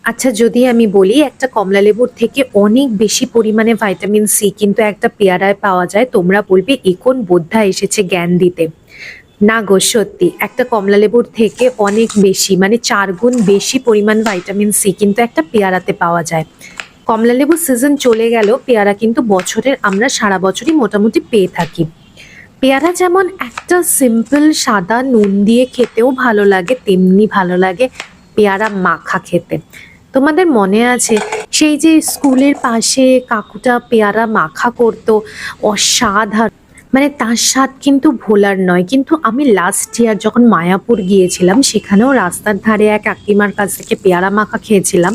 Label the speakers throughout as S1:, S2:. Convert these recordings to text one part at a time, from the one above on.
S1: আচ্ছা, যদি আমি বলি একটা কমলালেবুর থেকে অনেক বেশি পরিমাণে ভাইটামিন সি কিন্তু একটা পেয়ারায় পাওয়া যায়, তোমরা বলবে এ কোন বোদ্ধা এসেছে জ্ঞান দিতে। না গো, সত্যি একটা কমলালেবুর থেকে অনেক বেশি, মানে 4 গুণ বেশি পরিমাণ ভাইটামিন সি কিন্তু একটা পেয়ারাতে পাওয়া যায়। কমলালেবুর সিজন চলে গেল, পেয়ারা কিন্তু বছরের আমরা সারা বছরই মোটামুটি পেয়ে থাকি। পেয়ারা যেমন একটা সিম্পল সাদা নুন দিয়ে খেতেও ভালো লাগে, তেমনি ভালো লাগে পেয়ারা মাখা খেতে। তোমাদের মনে আছে সেই যে স্কুলের পাশে কাকুটা পেয়ারা মাখা করতো, অসাধারণ, মানে তার স্বাদ কিন্তু ভোলার নয়। কিন্তু আমি লাস্ট ইয়ার যখন মায়াপুর গিয়েছিলাম, সেখানেও রাস্তার ধারে এক কাকিমার কাছ থেকে পেয়ারা মাখা খেয়েছিলাম।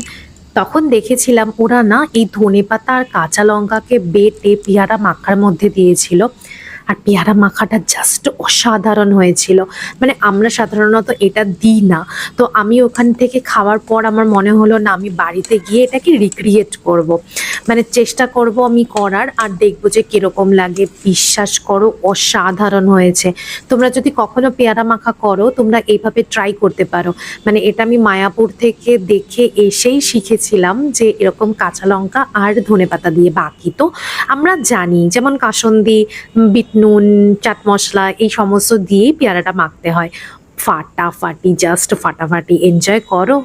S1: তখন দেখেছিলাম ওরা না এই ধনেপাতা আর কাঁচা লঙ্কাকে বেটে পেয়ারা মাখার মধ্যে দিয়েছিল, আর পেয়ারা মাখাটা জাস্ট অসাধারণ হয়েছিল। মানে আমরা সাধারণত এটা দিই না, তো আমি ওখান থেকে খাওয়ার পর আমার মনে হলো না, আমি বাড়িতে গিয়ে এটাকে রিক্রিয়েট করব, মানে চেষ্টা করব আমি করার, আর দেখবো যে কিরকম লাগে। বিশ্বাস করো অসাধারণ হয়েছে। তোমরা যদি কখনো পেয়ারা মাখা করো, তোমরা এইভাবে ট্রাই করতে পারো। মানে এটা আমি মায়াপুর থেকে দেখে এসেই শিখেছিলাম যে এরকম কাঁচা লঙ্কা আর ধনেপাতা দিয়ে। বাকি তো আমরা জানি, যেমন কাসন্দি, বিট নুন, চাট মশলা এই সমস্ত দিয়েই পেয়ারাটা মাখতে হয়। ফাটাফাটি, জাস্ট ফাটাফাটি, এনজয় করো।